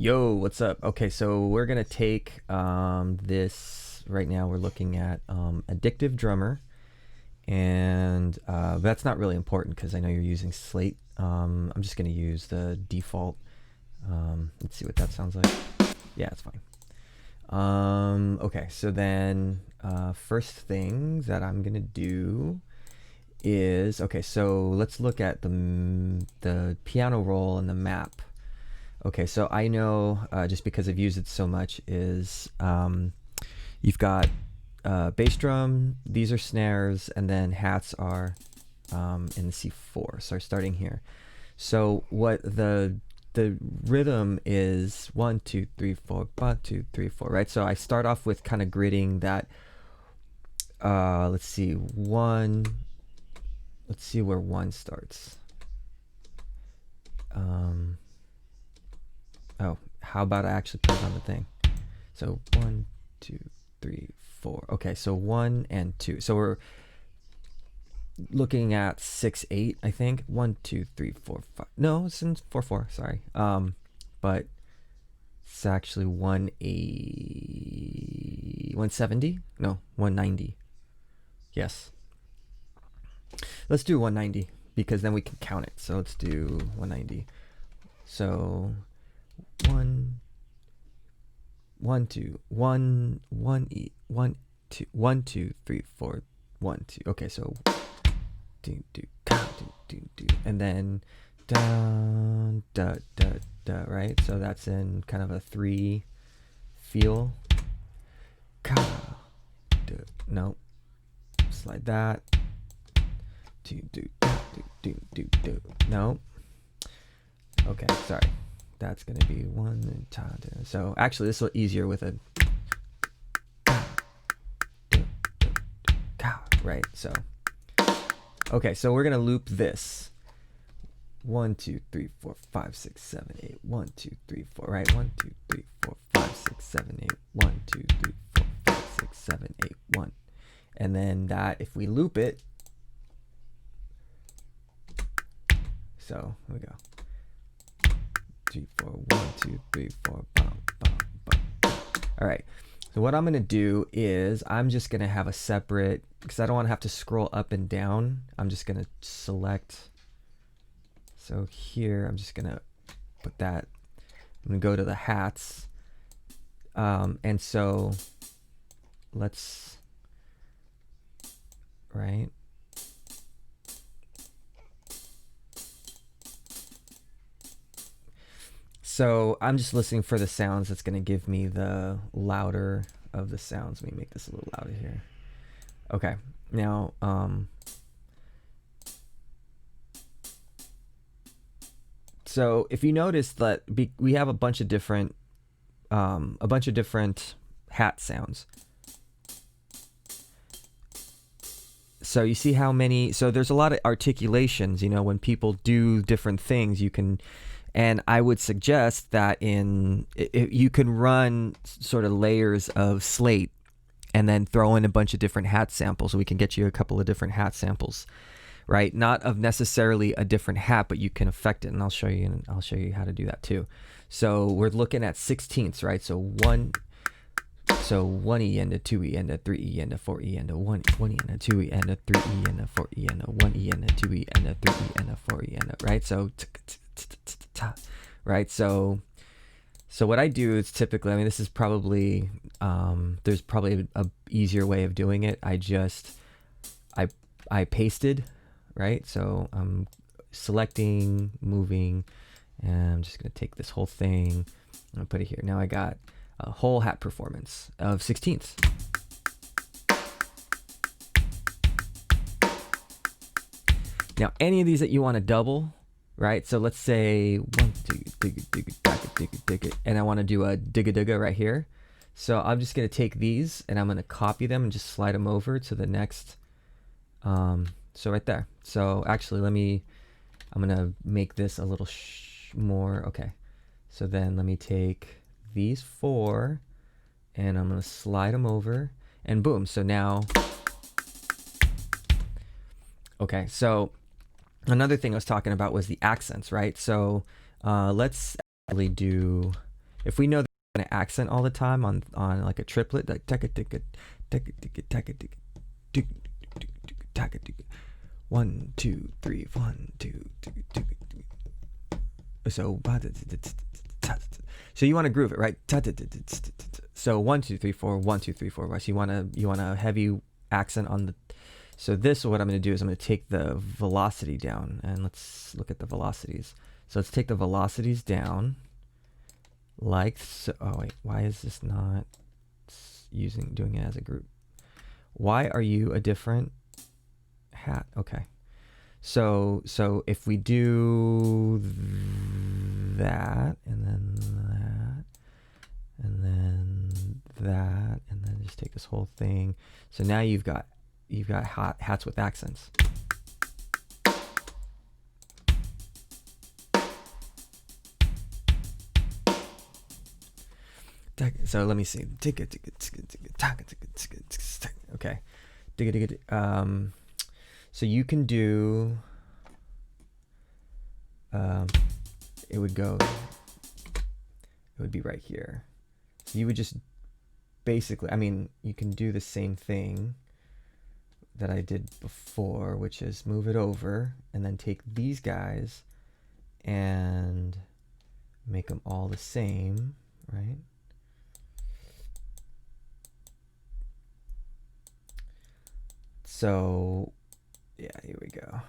Yo, what's up? Okay, so we're gonna take this right now. We're looking at addictive drummer, and that's not really important because I know you're using Slate. I'm just gonna use the default. Let's see what that sounds like. Yeah, it's fine. Okay, so then first thing that I'm gonna do is okay. So let's look at the piano roll and the map. Okay, so I know just because I've used it so much is you've got bass drum, these are snares, and then hats are in the C4. So starting here. So what the rhythm is 1, 2, 3, 4, 1, 2, 3, 4, right? So I start off with kind of gridding that. Let's see, one. Let's see where one starts. Oh, how about I actually put it on the thing? So 1, 2, 3, 4. Okay, so 1 and 2. So we're looking at 6, 8, I think. 1, 2, 3, 4, 5. No, it's in 4, 4. Sorry. But it's actually 170. No, 190. Yes. Let's do 190 because then we can count it. So let's do 190. So 1, 1, 2, 1, 1, 1, 2, 1, 2, 3, 4, 1, 2. Okay, so do, and then down, da, da, da, right? So that's in kind of a 3 feel. No, slide that. No. Okay, sorry. That's gonna be 1 time. So actually, this is easier with a right. So okay, so we're gonna loop this. 1, 2, 3, 4, 5, 6, 7, 8. 1, 2, 3, 4. Right. 1, 2, 3, 4, 5, 6, 7, 8. 1, 2, 3, 4, 5, 6, 7, 8. 1. And then that, if we loop it. So here we go. 3, 4, 1, 2, 3, 4. Bum, bum, bum. All right. So what I'm gonna do is I'm just gonna have a separate, because I don't want to have to scroll up and down. I'm just gonna select. So here I'm just gonna put that. I'm gonna go to the hats, and so let's right. So I'm just listening for the sounds that's going to give me the louder of the sounds. Let me make this a little louder here. Okay, now so if you notice that we have a bunch of different hat sounds. So you see how many, so there's a lot of articulations, you know, when people do different things, you can. And I would suggest that you can run sort of layers of Slate and then throw in a bunch of different hat samples. We can get you a couple of different hat samples, right? Not of necessarily a different hat, but you can affect it. And I'll show you how to do that too. So we're looking at 16ths, right? So 1 E and a 2 E and a 3 E and a 4 E and a 1 E and a 2 E and a 3 E and a 4 E and a 1 E and a 2 E and a 3 E and a 4 E and a, right? So right, so what I do is typically, I mean, this is probably there's probably a easier way of doing it. I pasted, right? So I'm selecting, moving, and I'm just gonna take this whole thing and put it here. Now I got a whole hat performance of 16ths. Now any of these that you want to double, right? So let's say 1, 2, dig it, and I want to do a digga right here. So I'm just gonna take these and I'm gonna copy them and just slide them over to the next. So right there. So actually, I'm gonna make this a little more. Okay. So then let me take these 4, and I'm gonna slide them over, and boom. So now, okay. So another thing I was talking about was the accents, right? So let's actually do if we know that we're going to accent all the time on like a triplet, like 1 2 3 1 2 so you want to groove it, right? So 1 2 3 4 1 2 3 4 right? So you want a heavy accent on the. So this, what I'm going to do is I'm going to take the velocity down, and let's look at the velocities. So let's take the velocities down like so. Oh wait, why is this not doing it as a group? Why are you a different hat? Okay. So if we do that, and then that, and then that, and then just take this whole thing. So now you've got hats with accents. So let me see. Okay. So you can do. It would be right here. So you would just basically, I mean, you can do the same thing that I did before, which is move it over and then take these guys and make them all the same, right? So yeah, here we go.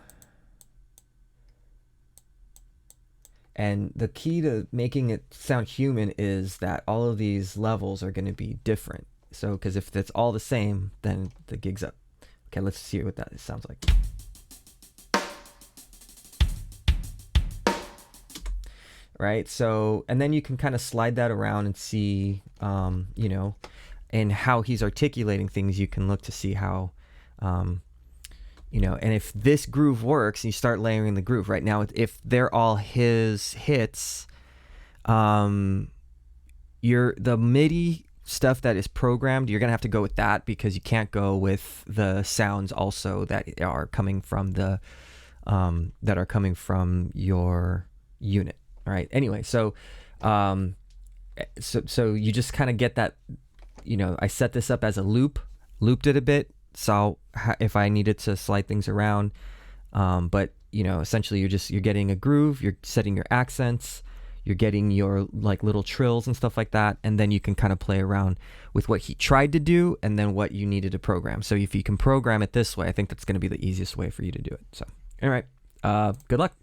And the key to making it sound human is that all of these levels are going to be different. So because if it's all the same, then the gig's up. Okay, let's see what that sounds like. Right, so, and then you can kind of slide that around and see, you know, and how he's articulating things. You can look to see how, you know, and if this groove works, you start layering the groove. Right now, if they're all his hits, the MIDI stuff that is programmed, you're gonna have to go with that, because you can't go with the sounds also that are coming from the your unit. All right. Anyway, so you just kind of get that. You know, I set this up as a looped it a bit. So if I needed to slide things around, but you know, essentially you're getting a groove, you're setting your accents, you're getting your like little trills and stuff like that, and then you can kind of play around with what he tried to do and then what you needed to program. So if you can program it this way, I think that's going to be the easiest way for you to do it. So, all right, good luck.